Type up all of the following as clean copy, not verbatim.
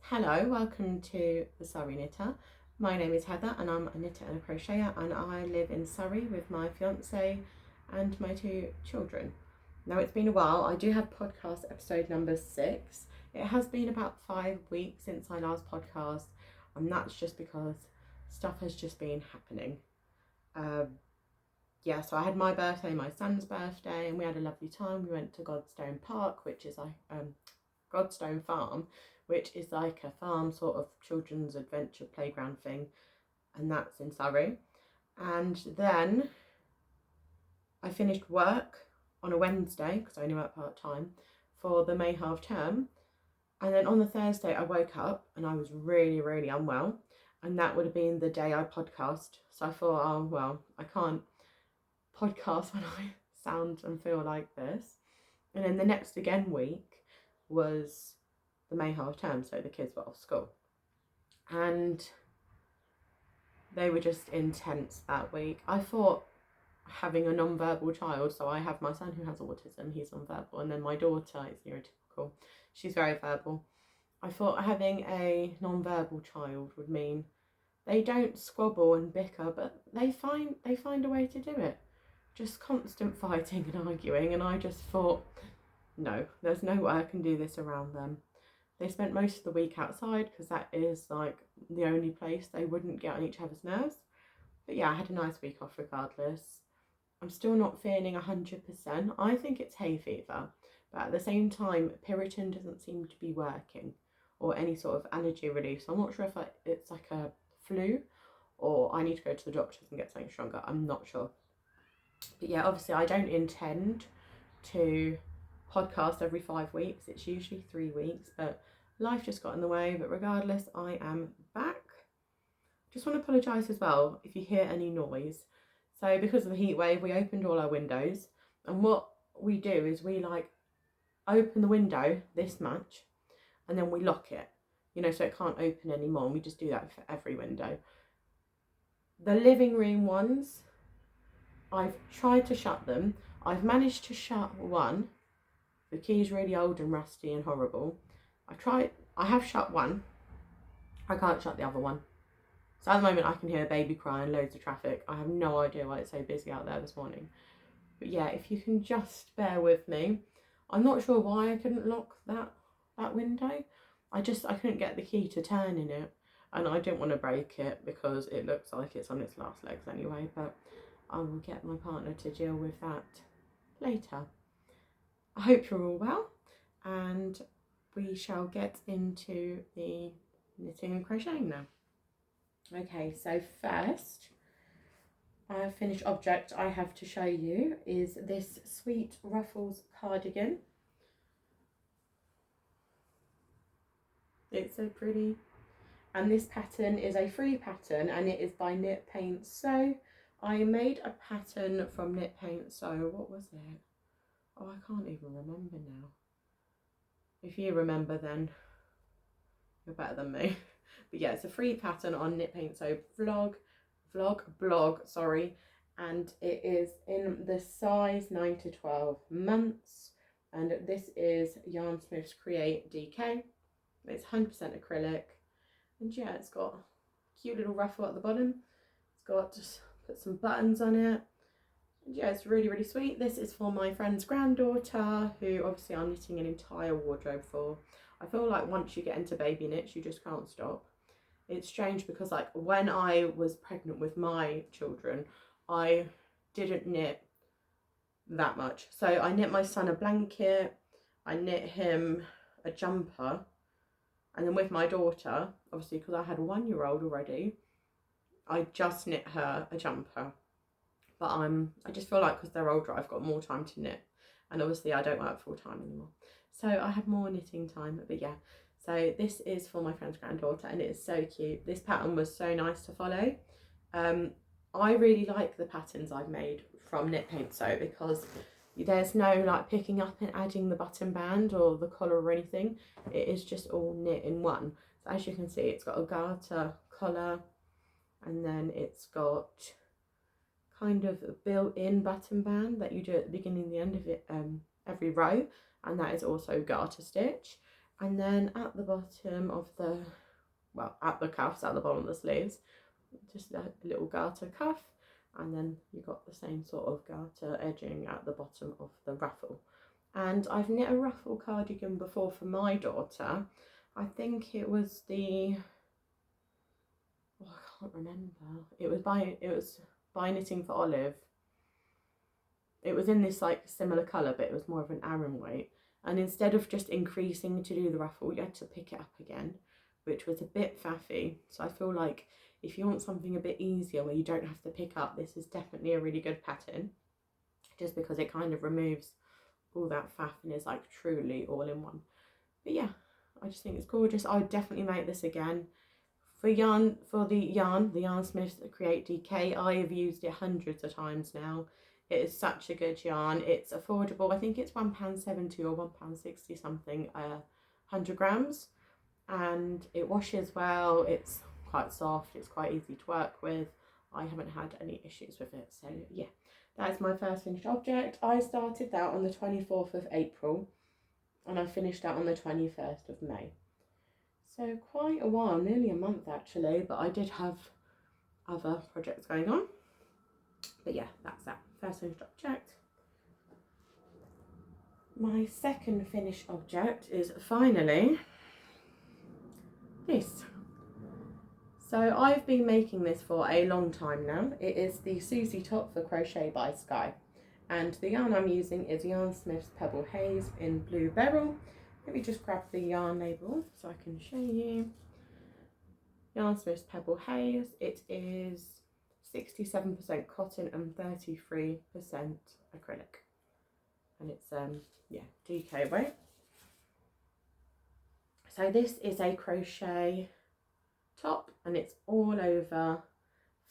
Hello, welcome to the Surrey Knitter. My name is Heather and I'm a knitter and a crocheter, and I live in Surrey with my fiance and my two children. Now it's been a while. I do have podcast episode number 6. It has been about 5 weeks since I last podcast, and that's just because stuff has just been happening. So I had my birthday, my son's birthday, and we had a lovely time. We went to Godstone Park, which is like Godstone Farm, which is like a farm sort of children's adventure playground thing, and that's in Surrey. And then I finished work on a Wednesday, because I only work part-time, for the May half term. And then on the Thursday I woke up and I was really, really unwell, and that would have been the day I podcast. So I thought, oh well, I can't podcast when I sound and feel like this. And then the next week was the May half term, so the kids were off school, and they were just intense that week. I thought having a non-verbal child, so I have my son who has autism, he's non-verbal, and then my daughter is neurotypical, she's very verbal. I thought having a non-verbal child would mean they don't squabble and bicker, but they find a way to do it. Just constant fighting and arguing, and I just thought, no, there's no way I can do this around them. They spent most of the week outside because that is like the only place they wouldn't get on each other's nerves. But yeah, I had a nice week off regardless. I'm still not feeling 100%. I think it's hay fever, but at the same time, Piriton doesn't seem to be working, or any sort of allergy relief. So I'm not sure if it's like a flu or I need to go to the doctors and get something stronger. I'm not sure. But yeah, obviously I don't intend to podcast every 5 weeks. It's usually 3 weeks, but life just got in the way. But regardless, I am back. Just want to apologise as well if you hear any noise. So because of the heat wave, we opened all our windows, and what we do is we like open the window this much and then we lock it, so it can't open anymore, and we just do that for every window. The living room ones, I've tried to shut them. I've managed to shut one. The key's really old and rusty and horrible. I have shut one. I can't shut the other one. So at the moment I can hear a baby cry and loads of traffic. I have no idea why it's so busy out there this morning. But yeah, if you can just bear with me. I'm not sure why I couldn't lock that window. I couldn't get the key to turn in it, and I didn't want to break it because it looks like it's on its last legs anyway, but I will get my partner to deal with that later. I hope you're all well, and we shall get into the knitting and crocheting now. Okay, so first, a finished object I have to show you is this Sweet Ruffles cardigan. It's so pretty. And this pattern is a free pattern, and it is by Knit Paint Sew. I made a pattern from Knit Paint Sew. What was it? Oh, I can't even remember now. If you remember, then you're better than me. But yeah, it's a free pattern on Knit Paint Sew blog, and it is in the size 9 to 12 months, and this is Yarn Smith's Create DK. It's 100% acrylic, and yeah, it's got a cute little ruffle at the bottom. It's got just put some buttons on it. And yeah, it's really, really sweet. This is for my friend's granddaughter, who obviously I'm knitting an entire wardrobe for. I feel like once you get into baby knits, you just can't stop. It's strange because like when I was pregnant with my children, I didn't knit that much. So I knit my son a blanket, I knit him a jumper, and then with my daughter, obviously because I had a 1-year-old already, I just knit her a jumper. But I just feel like because they're older, I've got more time to knit, and obviously I don't work full time anymore, so I have more knitting time. But yeah, so this is for my friend's granddaughter, and it is so cute. This pattern was so nice to follow. I really like the patterns I've made from Knit Paint Sew because there's no like picking up and adding the button band or the collar or anything. It is just all knit in one. So as you can see, it's got a garter collar, and then it's got kind of a built-in button band that you do at the beginning and the end of it, every row, and that is also garter stitch. And then at the bottom of the, well, at the cuffs, at the bottom of the sleeves, just a little garter cuff, and then you got the same sort of garter edging at the bottom of the ruffle. And I've knit a ruffle cardigan before for my daughter. I think it was the, oh, I can't remember. It was by Knitting for Olive. It was in this like similar colour, but it was more of an Aran weight. And instead of just increasing to do the ruffle, you had to pick it up again, which was a bit faffy. So I feel like if you want something a bit easier where you don't have to pick up, this is definitely a really good pattern, just because it kind of removes all that faff and is like truly all in one. But yeah, I just think it's gorgeous. I would definitely make this again. For yarn, the Yarn Smiths Create DK, I have used it hundreds of times now. It is such a good yarn. It's affordable. I think it's £1.70 or £1.60 something, 100 grams. And it washes well. It's quite soft. It's quite easy to work with. I haven't had any issues with it. So yeah, that's my first finished object. I started that on the 24th of April and I finished that on the 21st of May. So quite a while, nearly a month actually, but I did have other projects going on. But yeah, that's that. First finished object. My second finished object is finally this. So I've been making this for a long time now. It is the Susie top for Crochet by Sky. And the yarn I'm using is Yarn Smith's Pebble Haze in Blue Beryl. Let me just grab the yarn label so I can show you. Yarn Smith's Pebble Haze. It is 67% cotton and 33% acrylic. And it's, yeah, DK weight. So this is a crochet top and it's all over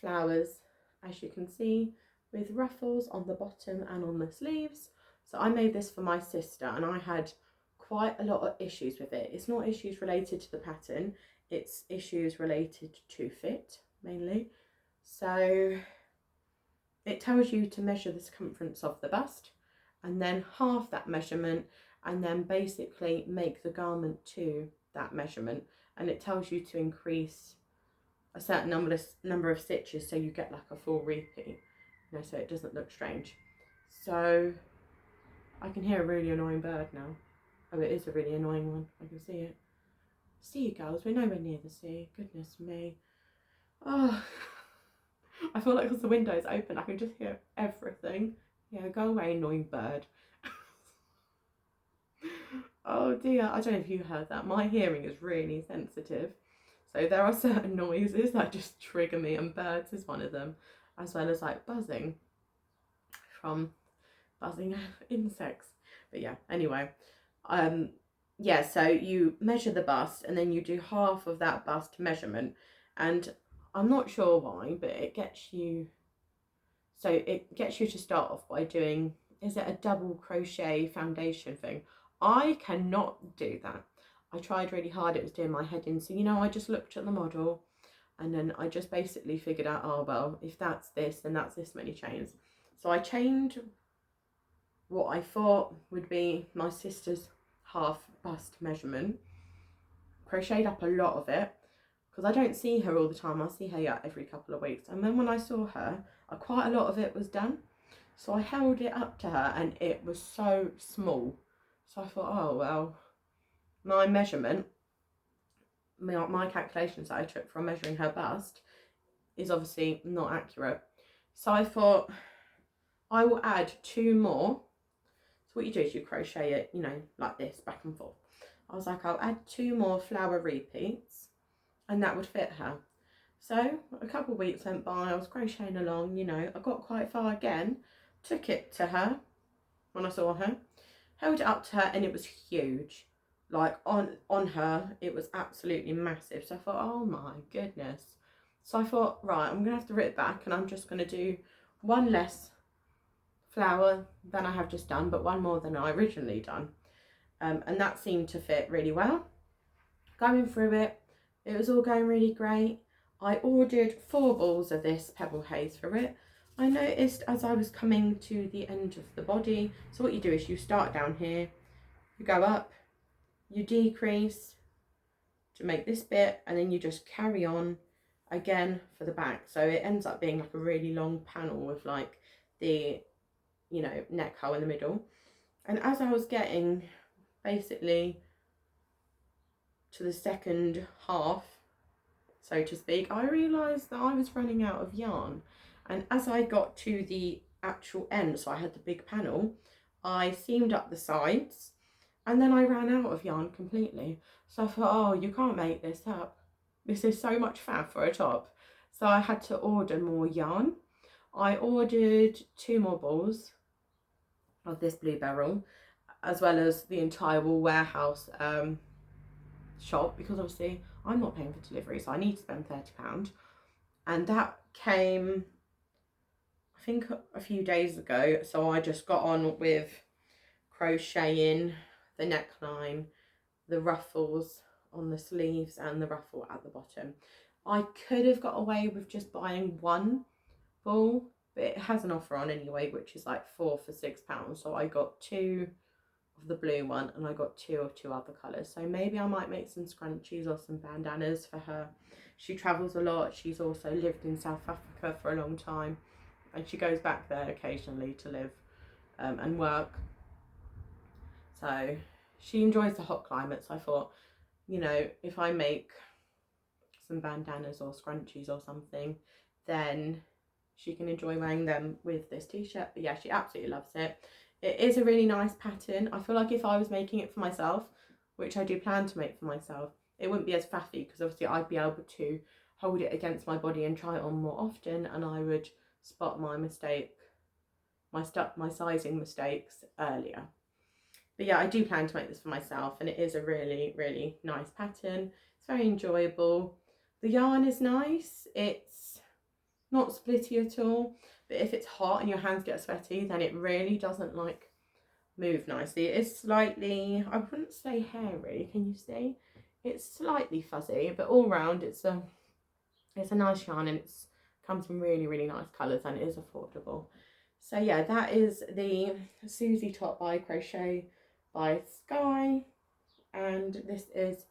flowers, as you can see, with ruffles on the bottom and on the sleeves. So I made this for my sister and I had quite a lot of issues with it. It's not issues related to the pattern, it's issues related to fit mainly. So it tells you to measure the circumference of the bust and then half that measurement and then basically make the garment to that measurement, and it tells you to increase a certain number of stitches so you get like a full repeat, you know, so it doesn't look strange. So I can hear a really annoying bird now. Oh, it is a really annoying one. I can see it. Seagulls, we're nowhere near the sea. Goodness me. Oh, I feel like because the window is open, I can just hear everything. Yeah, go away, annoying bird. Oh dear, I don't know if you heard that. My hearing is really sensitive. So there are certain noises that just trigger me, and birds is one of them, as well as like buzzing from buzzing insects. But yeah, anyway, yeah, so you measure the bust and then you do half of that bust measurement, and I'm not sure why, but it gets you, so it gets you to start off by doing, is it a double crochet foundation thing? I cannot do that. I tried really hard, it was doing my head in. So, you know, I just looked at the model and then I just basically figured out, oh, well, if that's this, then that's this many chains. So I chained what I thought would be my sister's half bust measurement, crocheted up a lot of it, because I don't see her all the time. I see her every couple of weeks. And then when I saw her, quite a lot of it was done. So I held it up to her and it was so small. So I thought, oh, well, my measurement, my calculations that I took from measuring her bust is obviously not accurate. So I thought I will add 2 more. So what you do is you crochet it, you know, like this, back and forth. I was like, I'll add 2 more flower repeats and that would fit her. So a couple of weeks went by, I was crocheting along, you know, I got quite far again, took it to her when I saw her, held it up to her and it was huge. Like on her, it was absolutely massive. So I thought, oh my goodness. So I thought, right, I'm gonna have to rip it back and I'm just gonna do 1 less flower than I have just done, but 1 more than I originally done. And that seemed to fit really well. Going through it, it was all going really great. I ordered 4 balls of this Pebble Haze for it. I noticed as I was coming to the end of the body, so what you do is you start down here, you go up, you decrease to make this bit, and then you just carry on again for the back. So it ends up being like a really long panel with like the, you know, neck hole in the middle. And as I was getting basically to the second half, so to speak, I realised that I was running out of yarn. And as I got to the actual end, so I had the big panel, I seamed up the sides, and then I ran out of yarn completely. So I thought, oh, you can't make this up. This is so much faff for a top. So I had to order more yarn. I ordered 2 more balls of this blue beryl, as well as the entire wool warehouse shop, because obviously I'm not paying for delivery, so I need to spend £30. And that came, I think, a few days ago. So I just got on with crocheting the neckline, the ruffles on the sleeves, and the ruffle at the bottom. I could have got away with just buying 1 ball, but it has an offer on anyway, which is like 4 for £6. So I got 2 of the blue one, and I got 2 of 2 other colours. So maybe I might make some scrunchies or some bandanas for her. She travels a lot. She's also lived in South Africa for a long time, and she goes back there occasionally to live and work. So she enjoys the hot climate. So I thought, you know, if I make some bandanas or scrunchies or something, then she can enjoy wearing them with this t-shirt. But yeah, she absolutely loves it. It is a really nice pattern. I feel like if I was making it for myself, which I do plan to make for myself, it wouldn't be as faffy, because obviously I'd be able to hold it against my body and try it on more often, and I would spot my mistake, my sizing mistakes earlier. But yeah, I do plan to make this for myself, and it is a really, really nice pattern. It's very enjoyable. The yarn is nice. It's not splitty at all, but if it's hot and your hands get sweaty, then it really doesn't like move nicely. It is slightly, I wouldn't say hairy, can you see? It's slightly fuzzy, but all round it's a nice yarn, and it's comes in really, really nice colours, and it is affordable. So yeah, that is the Susie top by Crochet by Sky, and this is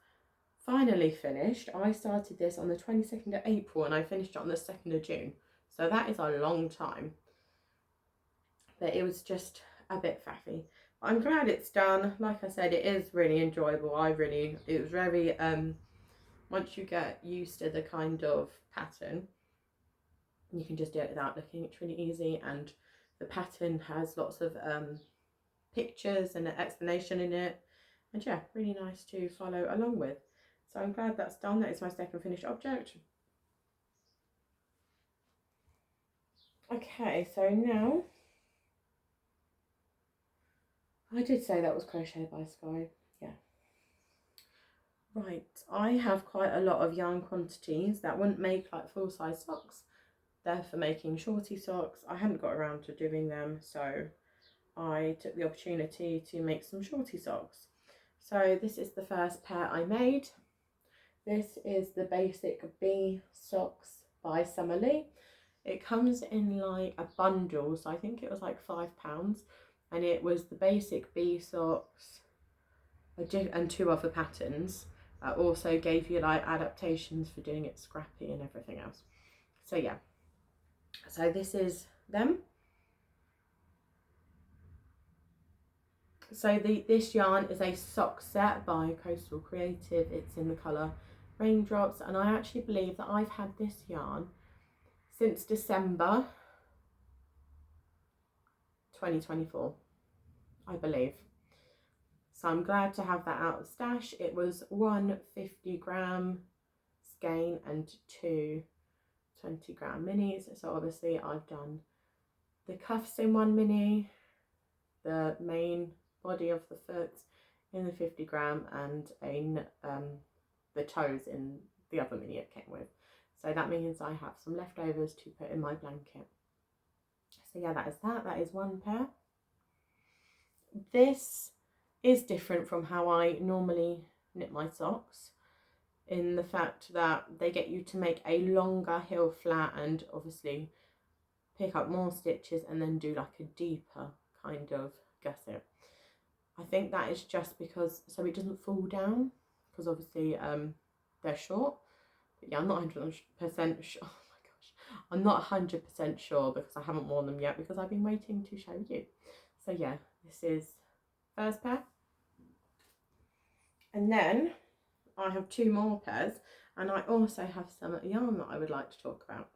finally finished. I started this on the 22nd of April and I finished it on the 2nd of June. So that is a long time. But it was just a bit faffy. I'm glad it's done. Like I said, it is really enjoyable. It was very, once you get used to the kind of pattern, you can just do it without looking. It's really easy, and the pattern has lots of pictures and an explanation in it. And yeah, really nice to follow along with. So I'm glad that's done. That is my second finished object. Okay, so now, I did say that was Crochet by Sky, yeah. Right, I have quite a lot of yarn quantities that wouldn't make like full-size socks. They're for making shorty socks. I hadn't got around to doing them, so I took the opportunity to make some shorty socks. So this is the first pair I made. This is the basic bee socks by Summer Lee. It comes in like a bundle, so I think it was like £5, and it was the basic bee socks and 2 other patterns that also gave you like adaptations for doing it scrappy and everything else. So yeah, so this is them. So this yarn is a sock set by Coastal Creative. It's in the colour Raindrops, and I actually believe that I've had this yarn since December 2024, I believe. So I'm glad to have that out of stash. It was 1 50-gram skein and 2 20-gram minis. So obviously I've done the cuffs in 1 mini, the main body of the foot in the 50-gram, and the toes in the other mini it came with. So that means I have some leftovers to put in my blanket. So yeah, that is 1 pair. This is different from how I normally knit my socks, in the fact that they get you to make a longer heel flat and obviously pick up more stitches and then do like a deeper kind of gusset. I think that is just because, so it doesn't fall down, because obviously they're short. But yeah, I'm not 100% sure. Oh my gosh, I'm not 100% sure because I haven't worn them yet because I've been waiting to show you. So yeah, this is first pair. And then I have 2 more pairs, and I also have some yarn that I would like to talk about.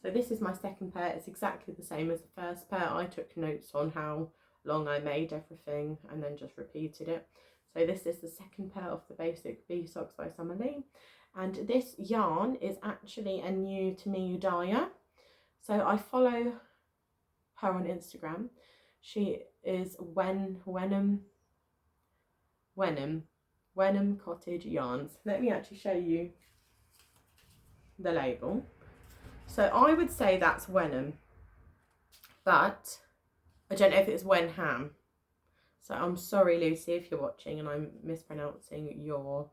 So this is my second pair. It's exactly the same as the first pair. I took notes on how long I made everything and then just repeated it. So this is the second pair of the basic bee socks by Summer Lee. And this yarn is actually a new to me dyer. So I follow her on Instagram. She is Wenham Cottage Yarns. Let me actually show you the label. So I would say that's Wenham, but I don't know if it's Wenham. So I'm sorry, Lucy, if you're watching and I'm mispronouncing your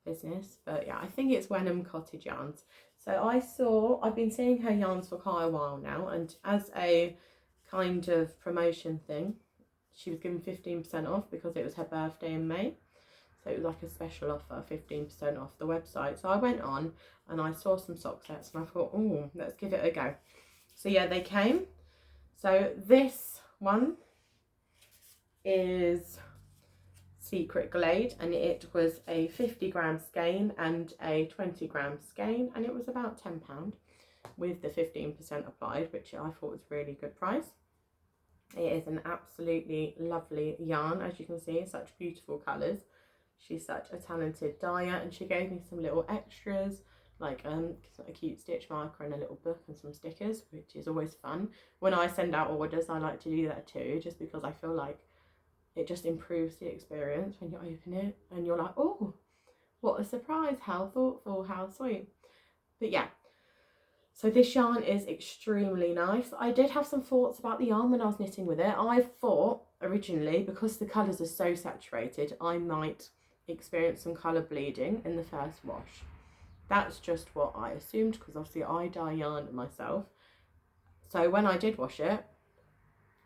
business, but yeah, I think it's Wenham Cottage Yarns. So I've been seeing her yarns for quite a while now, and as a kind of promotion thing, she was given 15% off because it was her birthday in May. So it was like a special offer, 15% off the website. So I went on and I saw some sock sets and I thought, oh, let's give it a go. So yeah, they came. So this one is Secret Glade, and it was a 50-gram skein and a 20-gram skein, and it was about £10 with the 15% applied, which I thought was a really good price. It is an absolutely lovely yarn, as you can see, such beautiful colours. She's such a talented dyer, and she gave me some little extras like a cute stitch marker and a little book and some stickers, which is always fun. When I send out orders, I like to do that too, just because I feel like it just improves the experience when you open it and you're like, oh, what a surprise, how thoughtful, how sweet. But yeah, so this yarn is extremely nice. I did have some thoughts about the yarn when I was knitting with it. I thought originally, because the colours are so saturated, I might experience some colour bleeding in the first wash. That's just what I assumed, because obviously I dye yarn myself. So when I did wash it,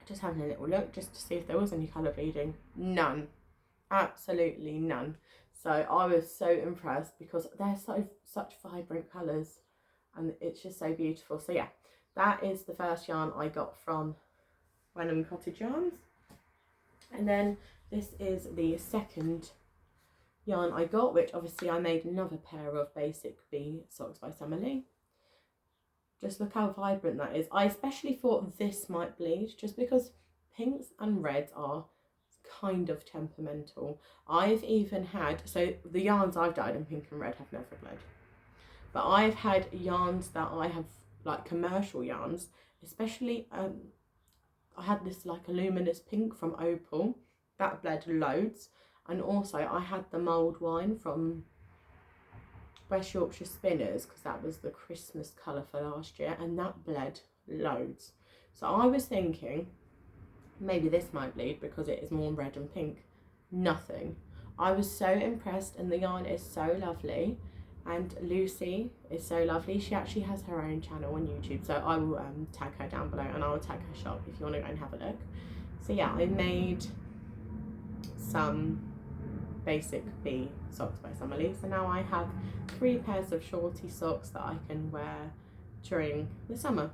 just having a little look just to see if there was any colour bleeding. None. Absolutely none. So I was so impressed because they're such vibrant colours and it's just so beautiful. So yeah, that is the first yarn I got from Wenham Cottage Yarns. And then this is the second yarn I got, which obviously I made another pair of basic bee socks by Summer Lee. Just look how vibrant that is. I especially thought this might bleed just because pinks and reds are kind of temperamental. I've even had, so the yarns I've dyed in pink and red have never bled. But I've had yarns that I have, like commercial yarns, especially, I had this like a luminous pink from Opal, that bled loads. And also I had the mulled wine from West Yorkshire Spinners, because that was the Christmas colour for last year, and that bled loads. So I was thinking maybe this might bleed because it is more red and pink. Nothing. I was so impressed, and the yarn is so lovely, and Lucy is so lovely. She actually has her own channel on YouTube, so I will tag her down below, and I will tag her shop if you want to go and have a look. So yeah, I made some basic bee socks by Summer Lee. So now I have 3 pairs of Shortie socks that I can wear during the summer.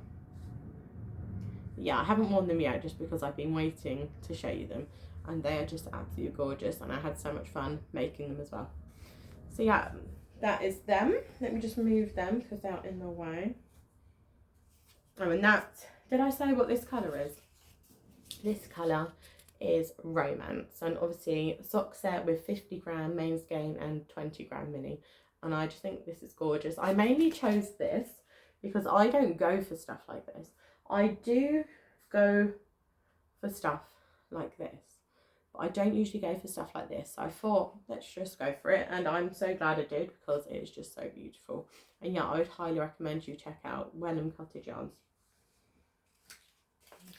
Yeah, I haven't worn them yet just because I've been waiting to show you them, and they are just absolutely gorgeous, and I had so much fun making them as well. So yeah, that is them. Let me just move them because they're in the way. Oh, and that, did I say what this colour is? This colour is Romance, and obviously sock set with 50-gram main skein and 20-gram mini, and I just think this is gorgeous. I mainly chose this because I don't go for stuff like this. I do go for stuff like this, but I don't usually go for stuff like this. So I thought, let's just go for it, and I'm so glad I did because it is just so beautiful. And yeah, I would highly recommend you check out Wenham Cottage Yarns.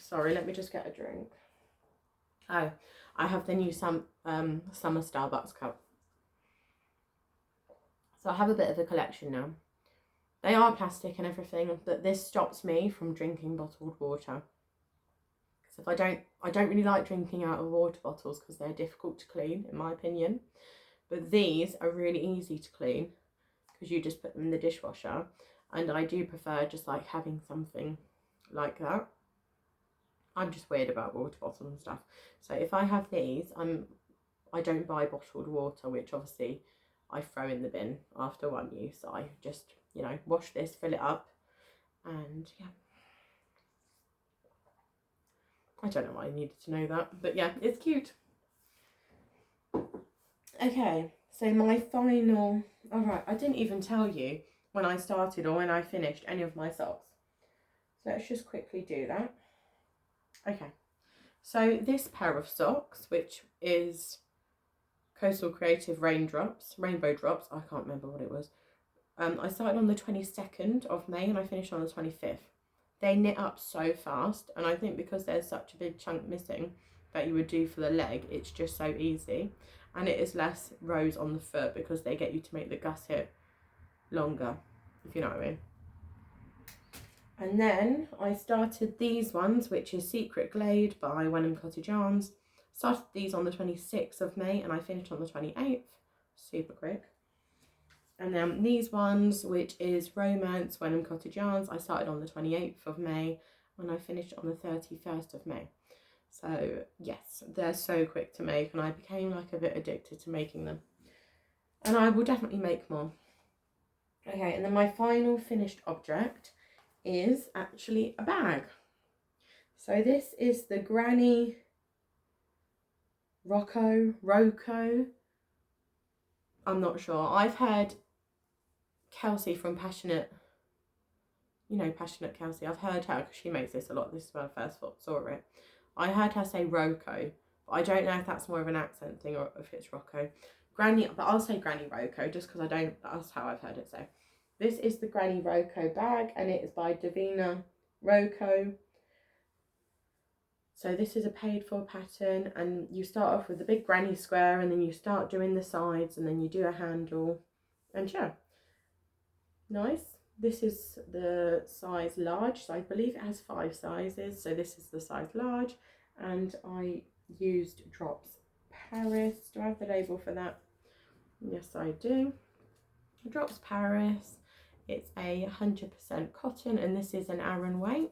Sorry, let me just get a drink. Oh, I have the new summer Starbucks cup. So I have a bit of a collection now. They are plastic and everything, but this stops me from drinking bottled water. So if I don't really like drinking out of water bottles because they're difficult to clean, in my opinion. But these are really easy to clean because you just put them in the dishwasher. And I do prefer just like having something like that. I'm just weird about water bottles and stuff. So if I have these, I don't buy bottled water, which obviously I throw in the bin after one use. I just, you know, wash this, fill it up, and yeah. I don't know why I needed to know that, but yeah, it's cute. Okay, so my final, all right, I didn't even tell you when I started or when I finished any of my socks. So let's just quickly do that. Okay, so this pair of socks, which is Coastal Creative Rainbow Drops, I can't remember what it was. I started on the 22nd of May and I finished on the 25th. They knit up so fast, and I think because there's such a big chunk missing that you would do for the leg, it's just so easy. And it is less rows on the foot because they get you to make the gusset longer, if you know what I mean. And then I started these ones, which is Secret Glade by Wenham Cottage Yarns. Started these on the 26th of May and I finished on the 28th. Super quick. And then these ones, which is Romance Wenham Cottage Yarns, I started on the 28th of May and I finished on the 31st of May. So yes, they're so quick to make and I became like a bit addicted to making them. And I will definitely make more. Okay, and then my final finished object is actually a bag. So this is the Granny Rocco. I'm not sure. I've heard Kelsey from Passionate, you know, Passionate Kelsey. I've heard her because she makes this a lot. This is when I first saw it. I heard her say Rocco, but I don't know if that's more of an accent thing or if it's Rocco. Granny, but I'll say Granny Rocco just because that's how I've heard it say. This is the Granny Rocco bag and it is by Davina Rocco. So this is a paid for pattern and you start off with the big granny square and then you start doing the sides and then you do a handle and yeah, nice. This is the size large, so I believe it has 5 sizes. So this is the size large and I used Drops Paris. Do I have the label for that? Yes, I do. Drops Paris. It's a 100% cotton and this is an Aran weight.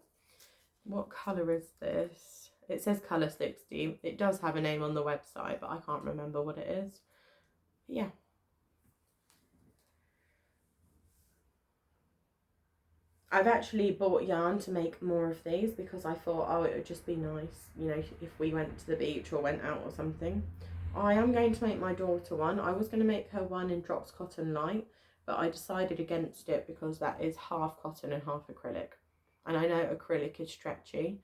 What colour is this? It says colour 60. It does have a name on the website, but I can't remember what it is. But yeah. I've actually bought yarn to make more of these because I thought, oh, it would just be nice, you know, if we went to the beach or went out or something. I am going to make my daughter one. I was going to make her one in Drops Cotton Light, but I decided against it because that is half cotton and half acrylic. And I know acrylic is stretchy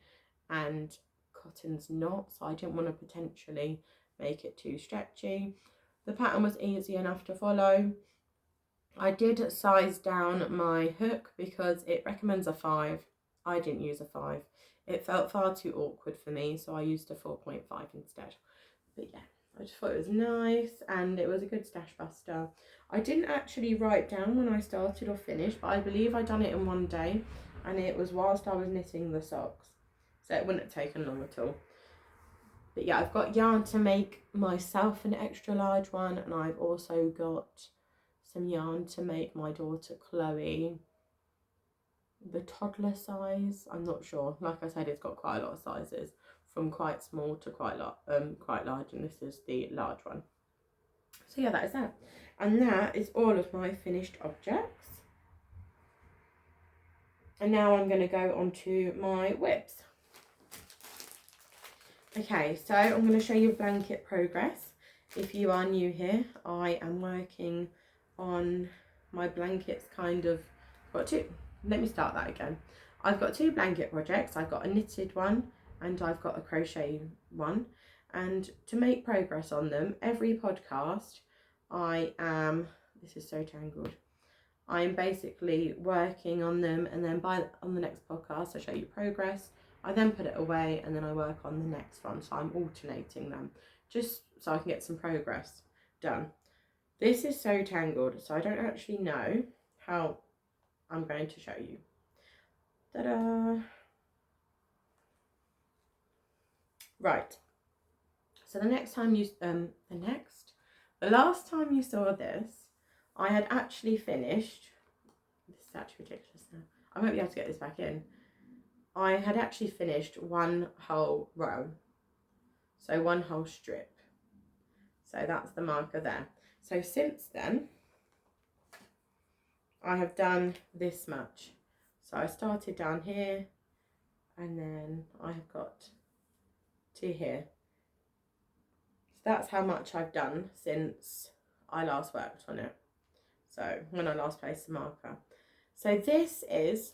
and cotton's not, so I didn't want to potentially make it too stretchy. The pattern was easy enough to follow. I did size down my hook because it recommends a 5. I didn't use a 5. It felt far too awkward for me, so I used a 4.5 instead. But yeah, I just thought it was nice and it was a good stash buster. I didn't actually write down when I started or finished, but I believe I done it in one day and it was whilst I was knitting the socks. So it wouldn't have taken long at all. But yeah, I've got yarn to make myself an extra large one and I've also got some yarn to make my daughter Chloe the toddler size. I'm not sure. Like I said, it's got quite a lot of sizes from quite small to quite large, and this is the large one. So yeah, that is that. And that is all of my finished objects. And now I'm going to go on to my whips. Okay, so I'm going to show you blanket progress. If you are new here, I am working on my blankets let me start that again. I've got 2 blanket projects. I've got a knitted one and I've got a crochet one. And to make progress on them, every podcast this is so tangled. I'm basically working on them and then on the next podcast I show you progress. I then put it away and then I work on the next one. So I'm alternating them just so I can get some progress done. This is so tangled, so I don't actually know how I'm going to show you. Ta-da! Right. So the last time you saw this, I had actually finished. This is actually ridiculous now. I won't be able to get this back in. I had actually finished one whole row. So one whole strip. So that's the marker there. So since then, I have done this much. So I started down here and then I have got to here. So that's how much I've done since I last worked on it. So when I last placed the marker. So this is,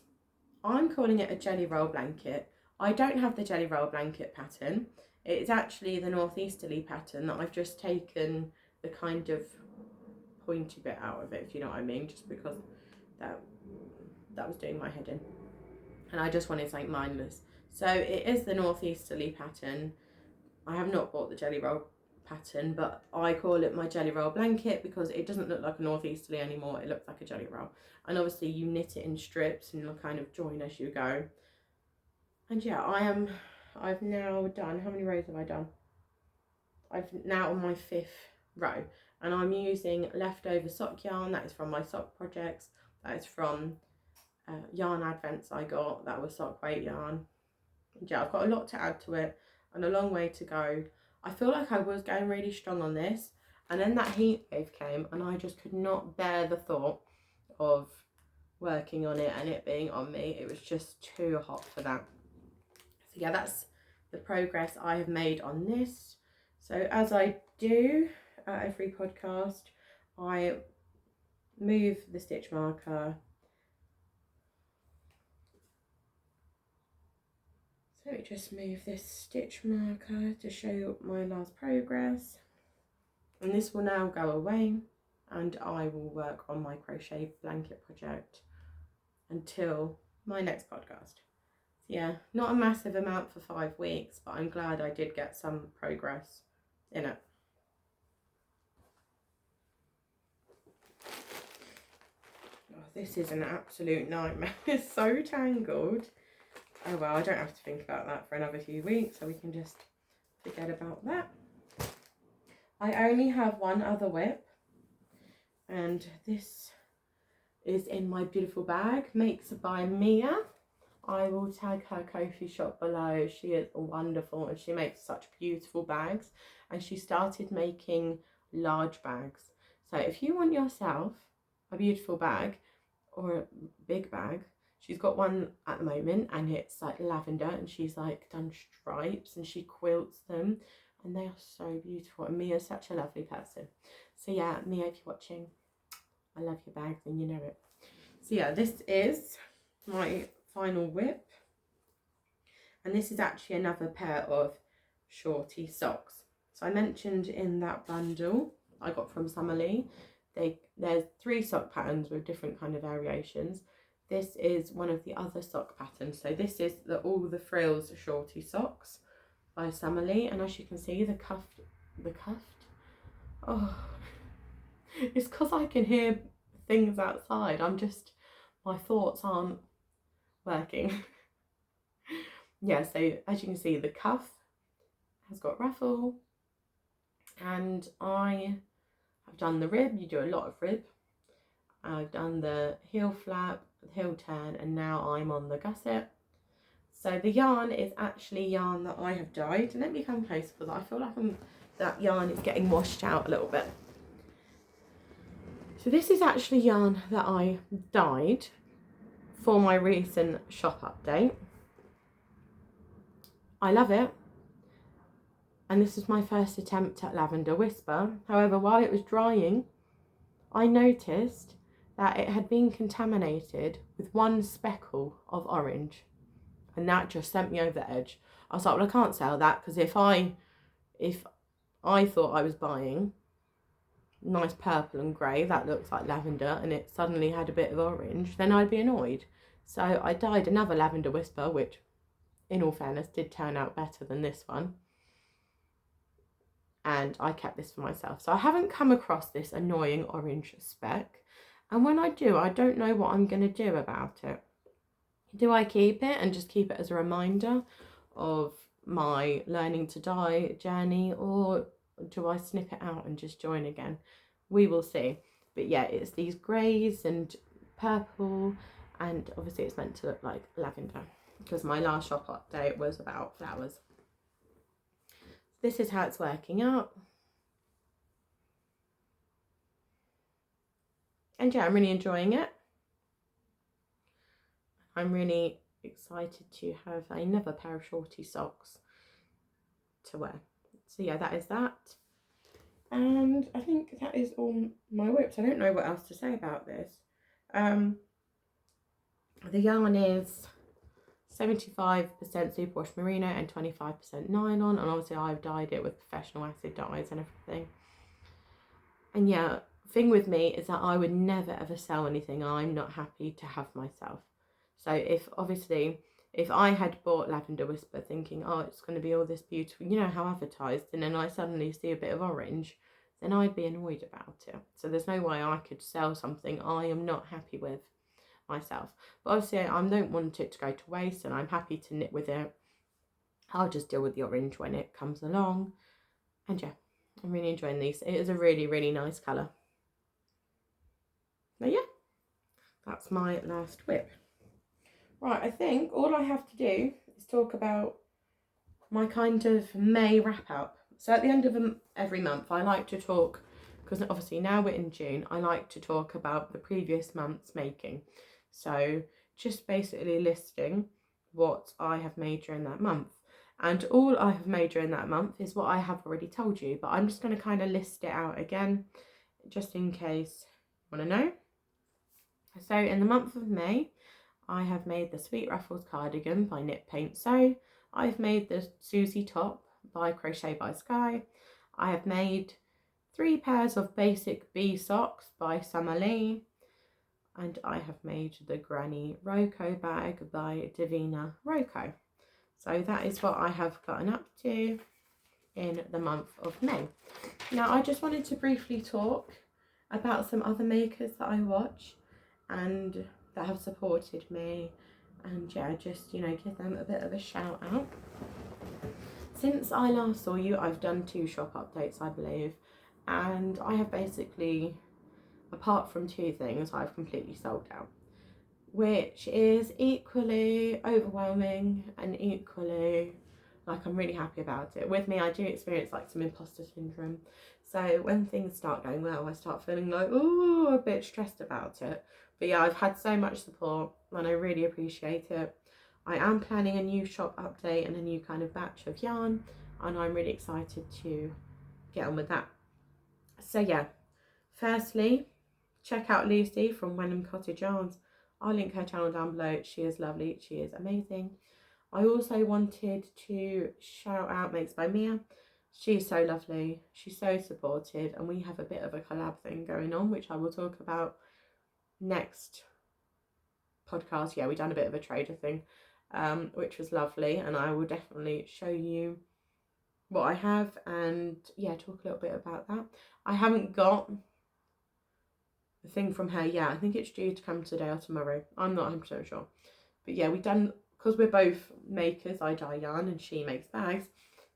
I'm calling it a jelly roll blanket. I don't have the jelly roll blanket pattern. It's actually the northeasterly pattern that I've just taken the kind of pointy bit out of it, if you know what I mean, just because that was doing my head in. And I just wanted something mindless. So it is the northeasterly pattern. I have not bought the jelly roll pattern, but I call it my jelly roll blanket because it doesn't look like a northeasterly anymore. It looks like a jelly roll. And obviously you knit it in strips and you'll kind of join as you go. And yeah, I've now done, how many rows have I done? I've now on my 5th row, and I'm using leftover sock yarn. That is from my sock projects. That is from yarn advents I got. That was sock weight yarn. And yeah, I've got a lot to add to it and a long way to go. I feel like I was going really strong on this, and then that heat wave came and I just could not bear the thought of working on it and it being on me. It was just too hot for that. So yeah, that's the progress I have made on this. So as I do at every podcast, I move the stitch marker. So let me just move this stitch marker to show you my last progress. And this will now go away and I will work on my crochet blanket project until my next podcast. Yeah, not a massive amount for 5 weeks, but I'm glad I did get some progress in it. Oh, this is an absolute nightmare. It's so tangled. Oh well, I don't have to think about that for another few weeks, so we can just forget about that. I only have one other whip, and this is in my beautiful bag, Makes by Mia. I will tag her Ko-fi shop below. She is wonderful and she makes such beautiful bags, and she started making large bags. So if you want yourself a beautiful bag or a big bag, she's got one at the moment and it's like lavender, and she's like done stripes and she quilts them and they are so beautiful, and Mia's such a lovely person. So yeah, Mia, if you're watching, I love your bags and you know it. So yeah, this is my final whip, and this is actually another pair of Shortie socks. So I mentioned in that bundle I got from Summerlee, there's 3 sock patterns with different kind of variations. This is one of the other sock patterns. So this is all the frills Shortie socks by Summerlee, and as you can see, the cuffed, oh, it's because I can hear things outside. My thoughts aren't working. Yeah, so as you can see, the cuff has got ruffle, and I have done the rib. You do a lot of rib. I've done the heel flap, the heel turn, and now I'm on the gusset. So the yarn is actually yarn that I have dyed, and let me come close because I feel like that yarn is getting washed out a little bit. So this is actually yarn that I dyed for my recent shop update. I love it, and this is my first attempt at Lavender Whisper. However, while it was drying, I noticed that it had been contaminated with one speckle of orange, and that just sent me over the edge. I was like, well, I can't sell that, because if I thought I was buying nice purple and grey that looks like lavender and it suddenly had a bit of orange, then I'd be annoyed. So I dyed another Lavender Whisper, which in all fairness did turn out better than this one, and I kept this for myself. So I haven't come across this annoying orange speck, and when I do, I don't know what I'm going to do about it. Do I keep it and just keep it as a reminder of my learning to dye journey, or do I snip it out and just join again? We will see. But yeah, it's these greys and purple, and obviously it's meant to look like lavender because my last shop update was about flowers. This is how it's working out. And yeah, I'm really enjoying it. I'm really excited to have another pair of Shortie socks to wear. So yeah, that is that. And I think that is all my whips. I don't know what else to say about this. The yarn is 75% superwash merino and 25% nylon, and obviously I've dyed it with professional acid dyes and everything. And yeah, thing with me is that I would never ever sell anything I'm not happy to have myself. So if I had bought Lavender Whisper thinking, oh, it's going to be all this beautiful, you know how advertised, and then I suddenly see a bit of orange, then I'd be annoyed about it. So there's no way I could sell something I am not happy with myself. But obviously I don't want it to go to waste, and I'm happy to knit with it. I'll just deal with the orange when it comes along. And yeah, I'm really enjoying these. It is a really, really nice colour. But yeah, that's my last whip. Right, I think all I have to do is talk about my kind of May wrap up. So at the end of every month, I like to talk, because obviously now we're in June, I like to talk about the previous month's making. So just basically listing what I have made during that month. And all I have made during that month is what I have already told you, but I'm just going to kind of list it out again, just in case you want to know. So in the month of May, I have made the Sweet Ruffles cardigan by Knit Paint Sew. I've made the Susie top by Crochet by Sky. I have made 3 pairs of basic bee socks by Summer Lee. And I have made the Granny Roko bag by Davina Roko. So that is what I have gotten up to in the month of May. Now I just wanted to briefly talk about some other makers that I watch and that have supported me, and yeah, just, you know, give them a bit of a shout out. Since I last saw you, I've done 2 shop updates, I believe, and I have basically, apart from 2 things, I've completely sold out, which is equally overwhelming and equally like I'm really happy about it. With me, I do experience like some imposter syndrome, so when things start going well, I start feeling like, oh, a bit stressed about it. But yeah, I've had so much support and I really appreciate it. I am planning a new shop update and a new kind of batch of yarn, and I'm really excited to get on with that. So yeah, firstly, check out Lucy from Wenham Cottage Yarns. I'll link her channel down below. She is lovely, she is amazing. I also wanted to shout out Makes by Mia. She's so lovely, she's so supportive, and we have a bit of a collab thing going on, which I will talk about next podcast. Yeah, we done a bit of a trader thing, which was lovely, and I will definitely show you what I have and yeah, talk a little bit about that. I haven't got the thing from her yet. I think it's due to come today or tomorrow. I'm not 100% sure. But yeah, we've done, because we're both makers, I dye yarn and she makes bags,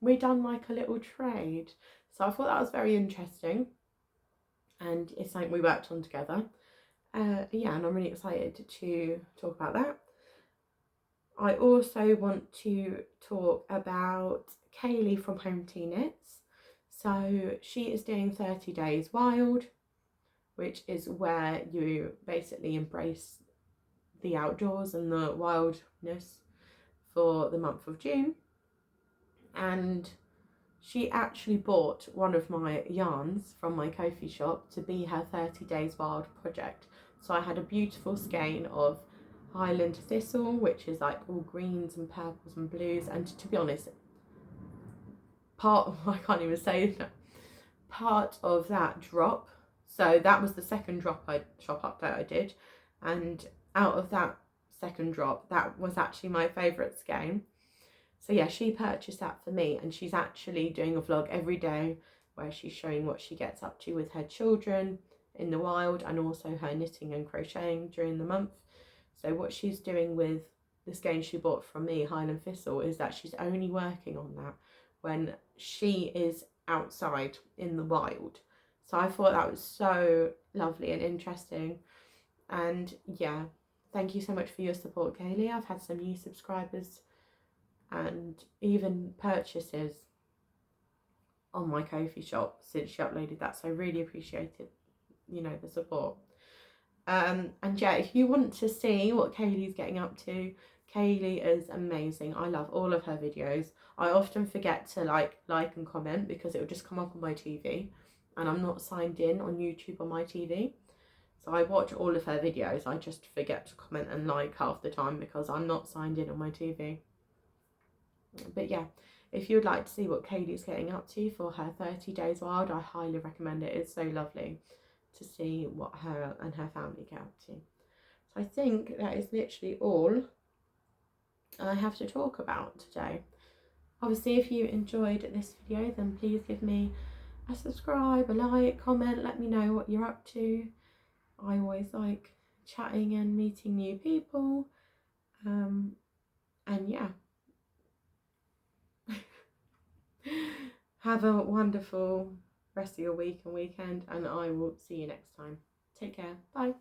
we done like a little trade. So I thought that was very interesting, and it's something we worked on together. Yeah, and I'm really excited to talk about that. I also want to talk about Kaylee from Home Tea Knits. So she is doing 30 Days Wild, which is where you basically embrace the outdoors and the wildness for the month of June. And she actually bought one of my yarns from my Ko-fi shop to be her 30 Days Wild project. So I had a beautiful skein of Highland Thistle, which is like all greens and purples and blues, and to be honest, I can't even say that, part of that drop, so that was the second shop update I did, and out of that second drop, that was actually my favourite skein. So yeah, she purchased that for me, and she's actually doing a vlog every day where she's showing what she gets up to with her children in the wild, and also her knitting and crocheting during the month. So what she's doing with the skein she bought from me, Highland Thistle, is that she's only working on that when she is outside in the wild. So I thought that was so lovely and interesting. And yeah, thank you so much for your support, Kaylee. I've had some new subscribers and even purchases on my Ko-fi shop since she uploaded that, so I really appreciated, you know, the support. And yeah, if you want to see what Kaylee's getting up to, Kaylee is amazing. I love all of her videos. I often forget to like and comment because it will just come up on my TV, and I'm not signed in on YouTube on my TV. So I watch all of her videos. I just forget to comment and like half the time because I'm not signed in on my TV. But yeah, if you would like to see what Kaylee's getting up to for her 30 Days Wild, I highly recommend it. It's so lovely to see what her and her family get up to. So I think that is literally all I have to talk about today. Obviously, if you enjoyed this video, then please give me a subscribe, a like, comment, let me know what you're up to. I always like chatting and meeting new people. And yeah. Have a wonderful rest of your week and weekend, and I will see you next time. Take care. Bye.